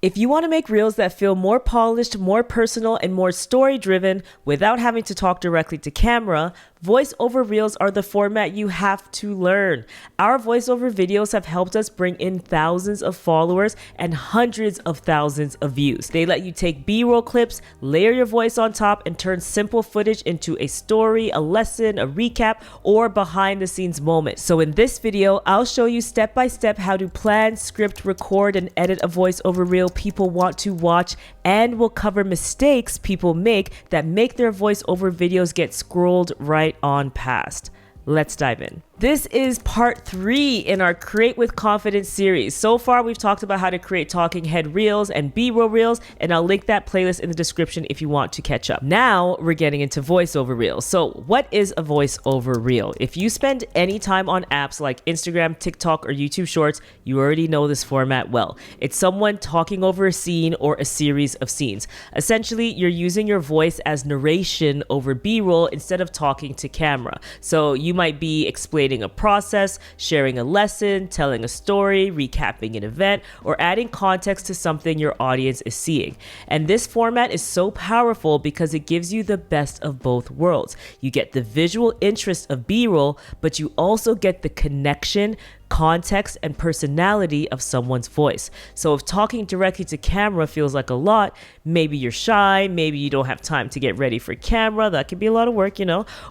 If you want to make reels that feel more polished, more personal, and more story-driven without having to talk directly to camera, voiceover reels are the format you have to learn. Our voiceover videos have helped us bring in thousands of followers and hundreds of thousands of views. They let you take B-roll clips, layer your voice on top, and turn simple footage into a story, a lesson, a recap, or behind-the-scenes moment. So in this video, I'll show you step-by-step how to plan, script, record, and edit a voiceover reel people want to watch, and we'll cover mistakes people make that make their voiceover videos get scrolled right on past. Let's dive in. This is part 3 in our Create with Confidence series. So far, we've talked about how to create talking head reels and B-roll reels, and I'll link that playlist in the description if you want to catch up. Now, we're getting into voiceover reels. So what is a voiceover reel? If you spend any time on apps like Instagram, TikTok, or YouTube Shorts, you already know this format well. It's someone talking over a scene or a series of scenes. Essentially, you're using your voice as narration over B-roll instead of talking to camera. So you might be explaining a process, sharing a lesson, telling a story, recapping an event, or adding context to something your audience is seeing. And this format is so powerful because it gives you the best of both worlds. You get the visual interest of B-roll, but you also get the connection, context, and personality of someone's voice. So if talking directly to camera feels like a lot, maybe you're shy, maybe you don't have time to get ready for camera, that can be a lot of work,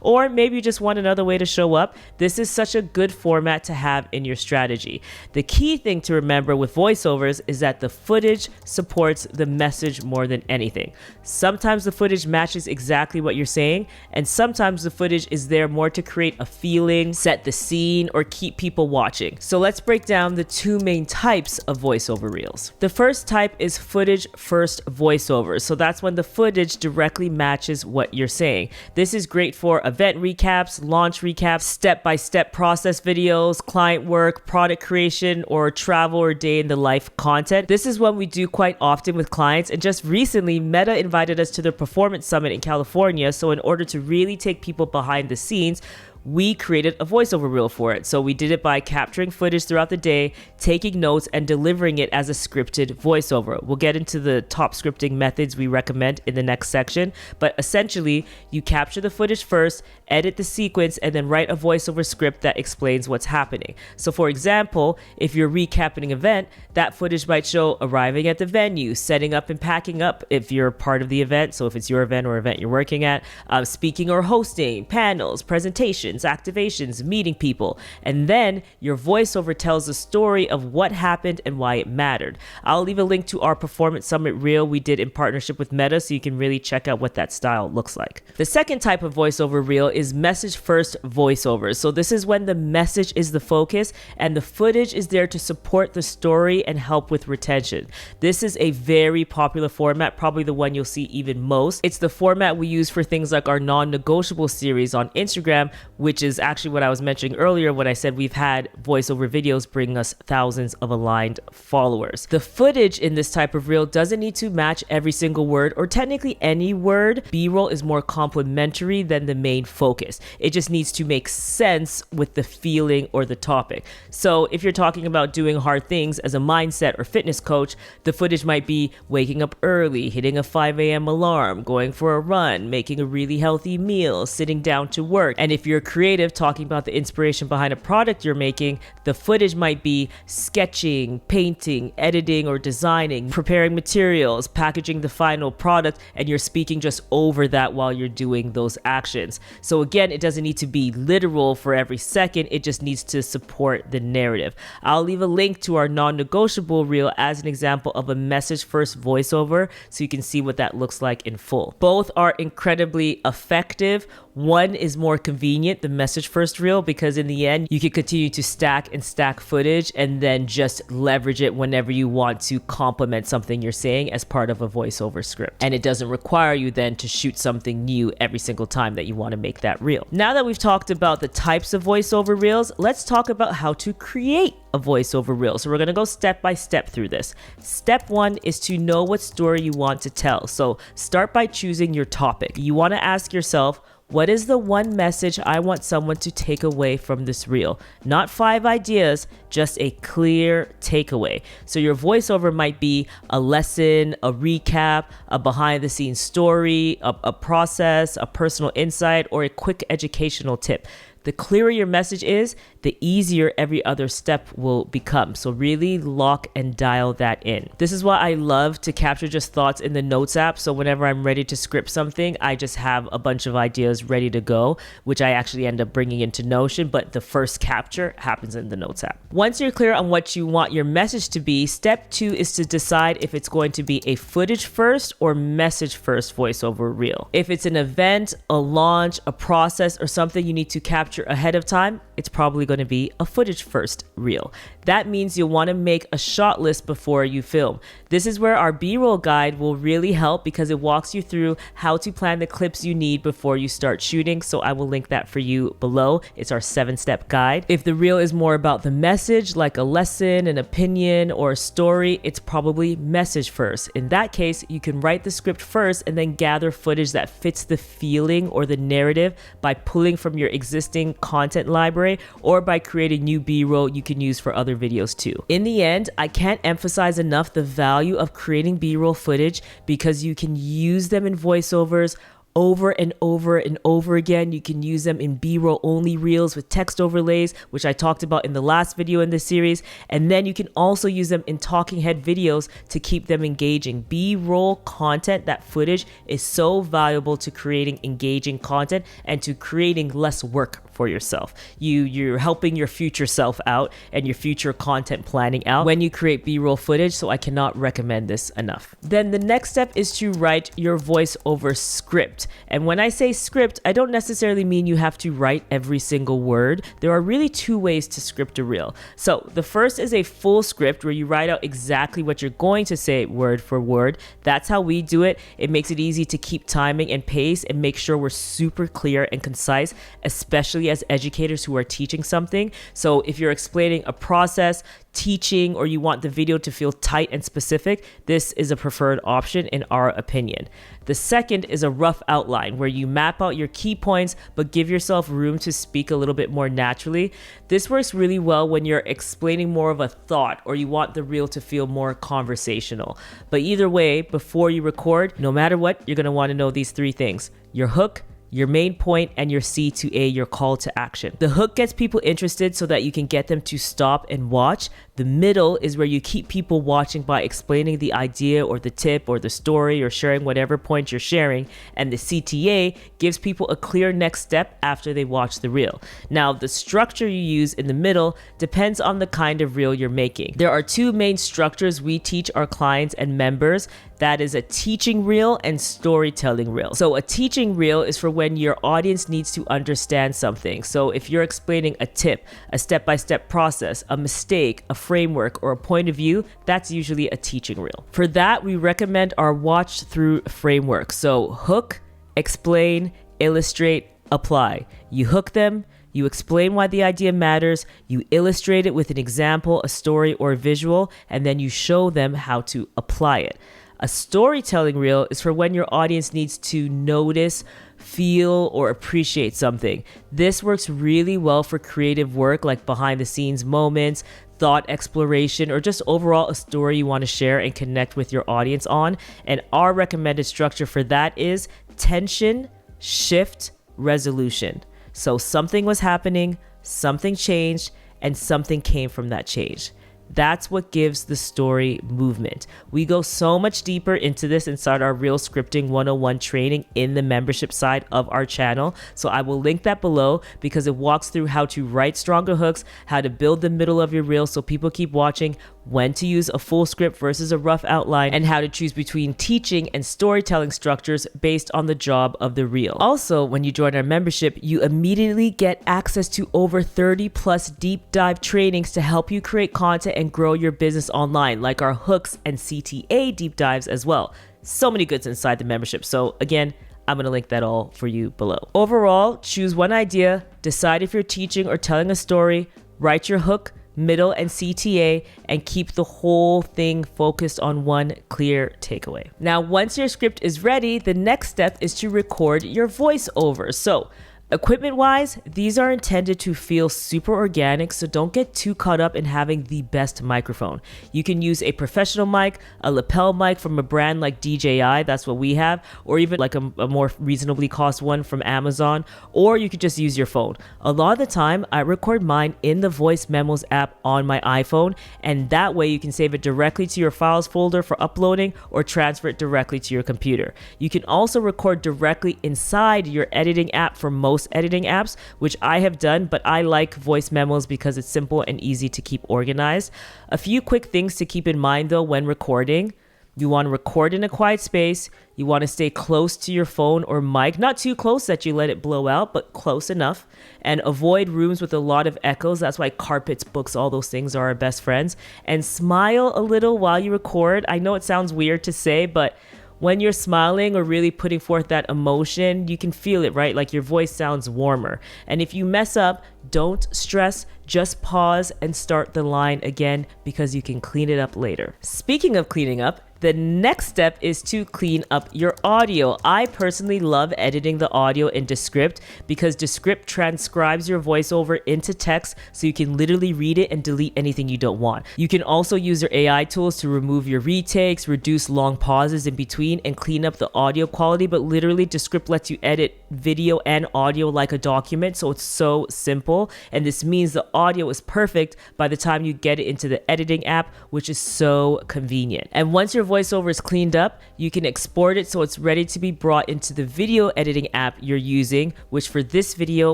or maybe you just want another way to show up, this is such a good format to have in your strategy. The key thing to remember with voiceovers is that the footage supports the message more than anything. Sometimes the footage matches exactly what you're saying, and sometimes the footage is there more to create a feeling, set the scene, or keep people watching. So let's break down the two main types of voiceover reels. The first type is footage first voiceovers. So that's when the footage directly matches what you're saying. This is great for event recaps, launch recaps, step-by-step process videos, client work, product creation, or travel or day in the life content. This is one we do quite often with clients, and just recently Meta invited us to their performance summit in California. So in order to really take people behind the scenes, we created a voiceover reel for it. So we did it by capturing footage throughout the day, taking notes, and delivering it as a scripted voiceover. We'll get into the top scripting methods we recommend in the next section, but essentially you capture the footage first, edit the sequence, and then write a voiceover script that explains what's happening. So for example, if you're recapping an event, that footage might show arriving at the venue, setting up and packing up if you're part of the event, so if it's your event or event you're working at, speaking or hosting, panels, presentations, activations, meeting people, and then your voiceover tells the story of what happened and why it mattered. I'll leave a link to our performance summit reel we did in partnership with Meta so you can really check out what that style looks like. The second type of voiceover reel is message first voiceovers. So this is when the message is the focus and the footage is there to support the story and help with retention. This is a very popular format, probably the one you'll see even most. It's the format we use for things like our non-negotiable series on Instagram, which is actually what I was mentioning earlier when I said we've had voiceover videos bring us thousands of aligned followers. The footage in this type of reel doesn't need to match every single word or technically any word. B-roll is more complementary than the main focus. It just needs to make sense with the feeling or the topic. So if you're talking about doing hard things as a mindset or fitness coach, the footage might be waking up early, hitting a 5 a.m. alarm, going for a run, making a really healthy meal, sitting down to work. And if you're creative, talking about the inspiration behind a product you're making, the footage might be sketching, painting, editing or designing, preparing materials, packaging the final product, and you're speaking just over that while you're doing those actions. So again, it doesn't need to be literal for every second, it just needs to support the narrative. I'll leave a link to our non-negotiable reel as an example of a message first voiceover so you can see what that looks like in full. Both are incredibly effective. One is more convenient, the message first reel, because in the end, you can continue to stack and stack footage and then just leverage it whenever you want to complement something you're saying as part of a voiceover script. And it doesn't require you then to shoot something new every single time that you want to make that reel. Now that we've talked about the types of voiceover reels, let's talk about how to create a voiceover reel. So we're going to go step by step through this. Step 1 is to know what story you want to tell. So start by choosing your topic. You want to ask yourself, What is the one message I want someone to take away from this reel? Not 5 ideas, just a clear takeaway. So your voiceover might be a lesson, a recap, a behind the scenes story, a process, a personal insight, or a quick educational tip. The clearer your message is, the easier every other step will become. So really lock and dial that in. This is why I love to capture just thoughts in the Notes app. So whenever I'm ready to script something, I just have a bunch of ideas ready to go, which I actually end up bringing into Notion, but the first capture happens in the Notes app. Once you're clear on what you want your message to be, step 2 is to decide if it's going to be a footage first or message first voiceover reel. If it's an event, a launch, a process, or something you need to capture ahead of time, it's probably going to be a footage first reel. That means you'll want to make a shot list before you film. This is where our B-roll guide will really help because it walks you through how to plan the clips you need before you start shooting. So I will link that for you below. It's our 7-step guide. If the reel is more about the message, like a lesson, an opinion, or a story, it's probably message first. In that case, you can write the script first and then gather footage that fits the feeling or the narrative by pulling from your existing content library or by creating new B-roll you can use for other videos too. In the end, I can't emphasize enough the value of creating B-roll footage because you can use them in voiceovers over and over and over again. You can use them in B-roll only reels with text overlays, which I talked about in the last video in this series. And then you can also use them in talking head videos to keep them engaging. B-roll content, that footage, is so valuable to creating engaging content and to creating less work for yourself. You're helping your future self out and your future content planning out when you create B-roll footage, so I cannot recommend this enough. Then the next step is to write your voiceover script. And when I say script, I don't necessarily mean you have to write every single word. There are really 2 ways to script a reel. So the first is a full script where you write out exactly what you're going to say word for word. That's how we do it. It makes it easy to keep timing and pace and make sure we're super clear and concise, especially as educators who are teaching something. So if you're explaining a process, teaching, or you want the video to feel tight and specific, this is a preferred option in our opinion. The second is a rough outline where you map out your key points but give yourself room to speak a little bit more naturally. This works really well when you're explaining more of a thought or you want the reel to feel more conversational. But either way, before you record, no matter what, you're going to want to know these 3 things: your hook, your main point, and your C to A, your call to action. The hook gets people interested so that you can get them to stop and watch. The middle is where you keep people watching by explaining the idea or the tip or the story or sharing whatever point you're sharing. And the CTA gives people a clear next step after they watch the reel. Now, the structure you use in the middle depends on the kind of reel you're making. There are 2 main structures we teach our clients and members. That is a teaching reel and storytelling reel. So a teaching reel is for when your audience needs to understand something. So if you're explaining a tip, a step-by-step process, a mistake, a framework, or a point of view, that's usually a teaching reel. For that, we recommend our watch through framework. So hook, explain, illustrate, apply. You hook them, you explain why the idea matters, you illustrate it with an example, a story, or a visual, and then you show them how to apply it. A storytelling reel is for when your audience needs to notice, feel, or appreciate something. This works really well for creative work like behind the scenes moments, thought exploration, or just overall a story you want to share and connect with your audience on. And our recommended structure for that is tension, shift, resolution. So something was happening, something changed, and something came from that change. That's what gives the story movement. We go so much deeper into this inside our Reel Scripting 101 training in the membership side of our channel. So I will link that below because it walks through how to write stronger hooks, how to build the middle of your reel so people keep watching, when to use a full script versus a rough outline, and how to choose between teaching and storytelling structures based on the job of the reel. Also, when you join our membership, you immediately get access to over 30 plus deep dive trainings to help you create content and grow your business online, like our hooks and CTA deep dives as well. So many goods inside the membership. So again, I'm going to link that all for you below. Overall, choose one idea, decide if you're teaching or telling a story, write your hook, middle, and CTA, and keep the whole thing focused on one clear takeaway. Now, once your script is ready, the next step is to record your voiceover. So, equipment-wise, these are intended to feel super organic, so don't get too caught up in having the best microphone. You can use a professional mic, a lapel mic from a brand like DJI, that's what we have, or even like a more reasonably cost one from Amazon, or you could just use your phone. A lot of the time, I record mine in the Voice Memos app on my iPhone, and that way you can save it directly to your files folder for uploading or transfer it directly to your computer. You can also record directly inside your editing app for most editing apps, which I have done, but I like Voice Memos because it's simple and easy to keep organized. A few quick things to keep in mind though when recording. You want to record in a quiet space. You want to stay close to your phone or mic, not too close that you let it blow out, but close enough. And avoid rooms with a lot of echoes. That's why carpets, books, all those things are our best friends. And smile a little while you record. I know it sounds weird to say, but when you're smiling or really putting forth that emotion, you can feel it, right? Like your voice sounds warmer. And if you mess up, don't stress, just pause and start the line again because you can clean it up later. Speaking of cleaning up, the next step is to clean up your audio. I personally love editing the audio in Descript because Descript transcribes your voiceover into text so you can literally read it and delete anything you don't want. You can also use your AI tools to remove your retakes, reduce long pauses in between, and clean up the audio quality, but literally Descript lets you edit video and audio like a document, so it's so simple, and this means the audio is perfect by the time you get it into the editing app, which is so convenient. And once your voiceover is cleaned up, you can export it so it's ready to be brought into the video editing app you're using, which for this video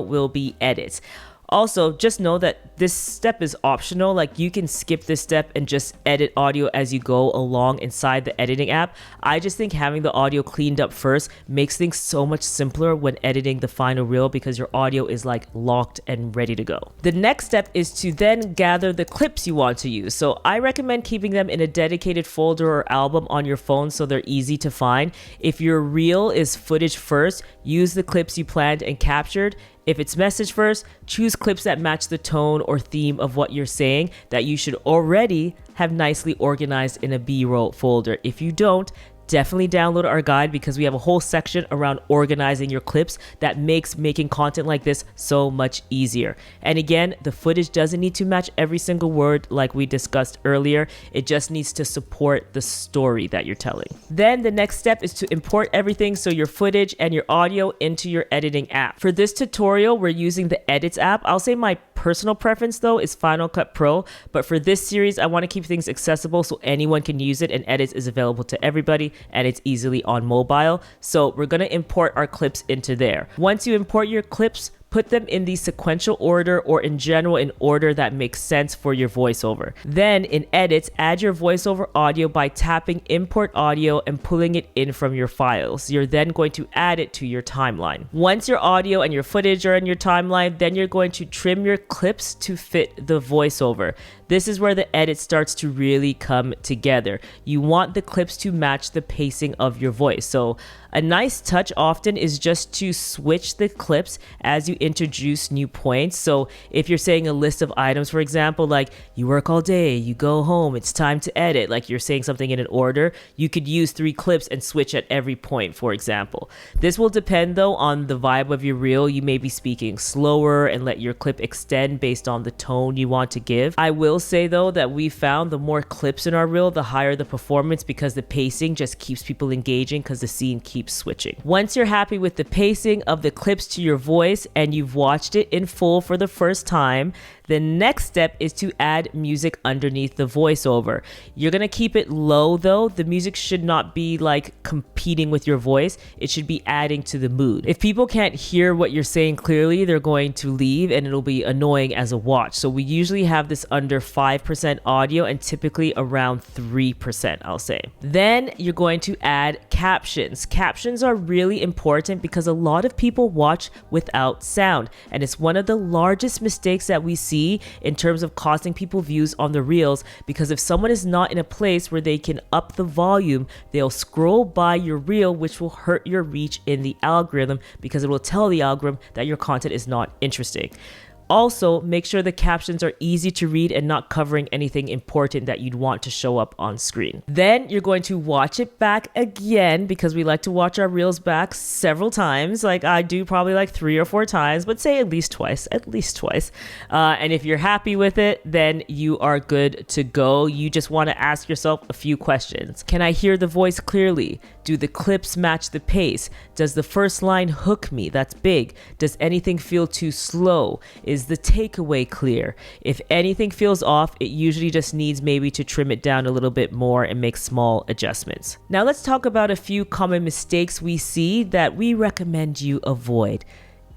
will be Edit. Also, just know that this step is optional. Like you can skip this step and just edit audio as you go along inside the editing app. I just think having the audio cleaned up first makes things so much simpler when editing the final reel because your audio is like locked and ready to go. The next step is to then gather the clips you want to use. So I recommend keeping them in a dedicated folder or album on your phone so they're easy to find. If your reel is footage first, use the clips you planned and captured. If it's message first, choose clips that match the tone or theme of what you're saying that you should already have nicely organized in a B-roll folder. If you don't, definitely download our guide because we have a whole section around organizing your clips that makes making content like this so much easier. And again, the footage doesn't need to match every single word like we discussed earlier. It just needs to support the story that you're telling. Then the next step is to import everything, so your footage and your audio, into your editing app. For this tutorial, we're using the Edits app. I'll say my personal preference though is Final Cut Pro, but for this series, I want to keep things accessible so anyone can use it, and Edits is available to everybody and it's easily on mobile. So we're going to import our clips into there. Once you import your clips, put them in the sequential order or in general in order that makes sense for your voiceover. Then in Edits, add your voiceover audio by tapping Import Audio and pulling it in from your files. You're then going to add it to your timeline. Once your audio and your footage are in your timeline, then you're going to trim your clips to fit the voiceover. This is where the edit starts to really come together. You want the clips to match the pacing of your voice. So a nice touch often is just to switch the clips as you introduce new points. So if you're saying a list of items, for example, like you work all day, you go home, it's time to edit, like you're saying something in an order, you could use 3 clips and switch at every point, for example. This will depend though on the vibe of your reel. You may be speaking slower and let your clip extend based on the tone you want to give. I will say though that we found the more clips in our reel, the higher the performance, because the pacing just keeps people engaging because the scene keeps switching. Once you're happy with the pacing of the clips to your voice and you've watched it in full for the first time, the next step is to add music underneath the voiceover. You're gonna keep it low though. The music should not be like competing with your voice. It should be adding to the mood. If people can't hear what you're saying clearly, they're going to leave and it'll be annoying as a watch. So we usually have this under 5% audio and typically around 3%, I'll say. Then you're going to add captions. Captions are really important because a lot of people watch without sound, and it's one of the largest mistakes that we see in terms of costing people views on the reels, because if someone is not in a place where they can up the volume, they'll scroll by your reel, which will hurt your reach in the algorithm because it will tell the algorithm that your content is not interesting. Also, make sure the captions are easy to read and not covering anything important that you'd want to show up on screen. Then you're going to watch it back again, because we like to watch our reels back several times. Like I do, probably like 3 or 4 times, but say at least twice. And if you're happy with it, then you are good to go. You just want to ask yourself a few questions. Can I hear the voice clearly? Do the clips match the pace? Does the first line hook me? That's big. Does anything feel too slow? Is the takeaway clear? If anything feels off, it usually just needs maybe to trim it down a little bit more and make small adjustments. Now let's talk about a few common mistakes we see that we recommend you avoid.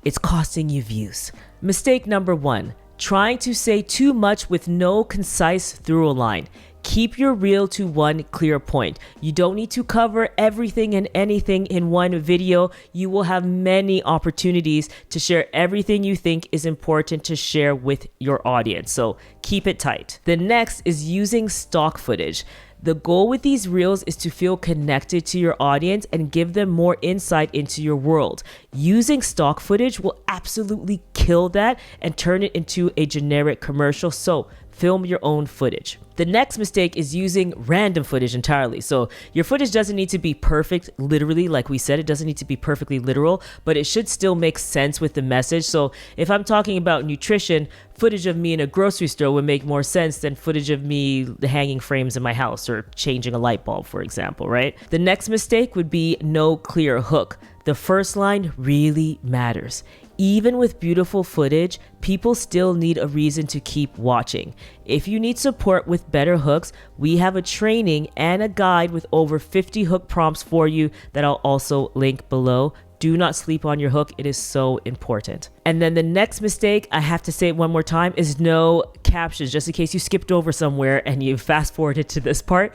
It's costing you views. Mistake number 1, trying to say too much with no concise through line. Keep your reel to one clear point. You don't need to cover everything and anything in one video. You will have many opportunities to share everything you think is important to share with your audience. So keep it tight. The next is using stock footage. The goal with these reels is to feel connected to your audience and give them more insight into your world. Using stock footage will absolutely kill that and turn it into a generic commercial. So film your own footage. The next mistake is using random footage entirely. So your footage doesn't need to be perfect, literally, like we said, it doesn't need to be perfectly literal, but it should still make sense with the message. So if I'm talking about nutrition, footage of me in a grocery store would make more sense than footage of me hanging frames in my house or changing a light bulb, for example, right? The next mistake would be no clear hook. The first line really matters. Even with beautiful footage, people still need a reason to keep watching. If you need support with better hooks, we have a training and a guide with over 50 hook prompts for you that I'll also link below. Do not sleep on your hook. It is so important. And then the next mistake, I have to say it one more time, is no captions. Just in case you skipped over somewhere and you fast forwarded to this part,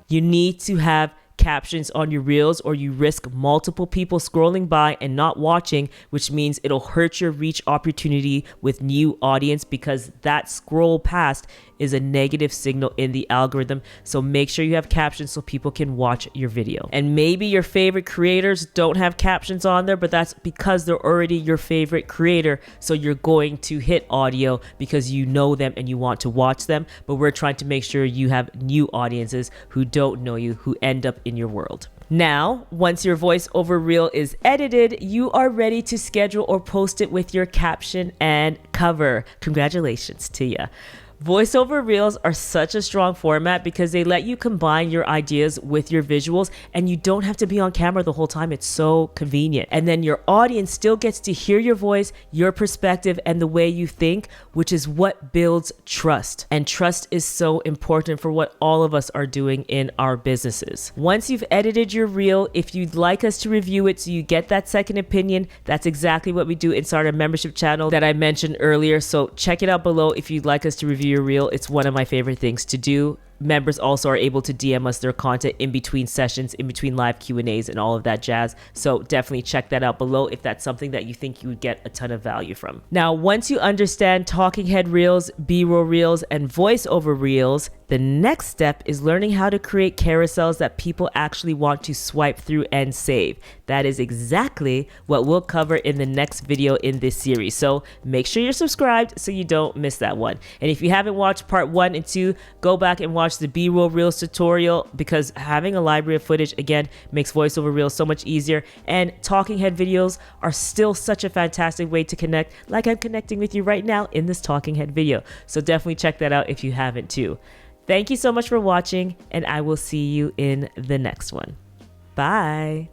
you need to have captions on your reels or you risk multiple people scrolling by and not watching, which means it'll hurt your reach opportunity with new audience, because that scroll past is a negative signal in the algorithm. So make sure you have captions so people can watch your video. And maybe your favorite creators don't have captions on there, but that's because they're already your favorite creator. So you're going to hit audio because you know them and you want to watch them. But we're trying to make sure you have new audiences who don't know you, who end up in your world. Now, once your voiceover reel is edited, you are ready to schedule or post it with your caption and cover. Congratulations to you. Voiceover reels are such a strong format because they let you combine your ideas with your visuals, and you don't have to be on camera the whole time. It's so convenient. And then your audience still gets to hear your voice, your perspective, and the way you think, which is what builds trust. And trust is so important for what all of us are doing in our businesses. Once you've edited your reel, if you'd like us to review it so you get that second opinion, that's exactly what we do inside our membership channel that I mentioned earlier. So check it out below if you'd like us to review your reel. It's one of my favorite things to do. Members also are able to DM us their content in between sessions, in between live Q&As and all of that jazz. So definitely check that out below if that's something that you think you would get a ton of value from. Now, once you understand talking head reels, B-roll reels, and voiceover reels, the next step is learning how to create carousels that people actually want to swipe through and save. That is exactly what we'll cover in the next video in this series. So make sure you're subscribed so you don't miss that one. And if you haven't watched part 1 and 2, go back and watch the B-roll reels tutorial, because having a library of footage, again, makes voiceover reels so much easier. And talking head videos are still such a fantastic way to connect, like I'm connecting with you right now in this talking head video. So definitely check that out if you haven't too. Thank you so much for watching, and I will see you in the next one. Bye.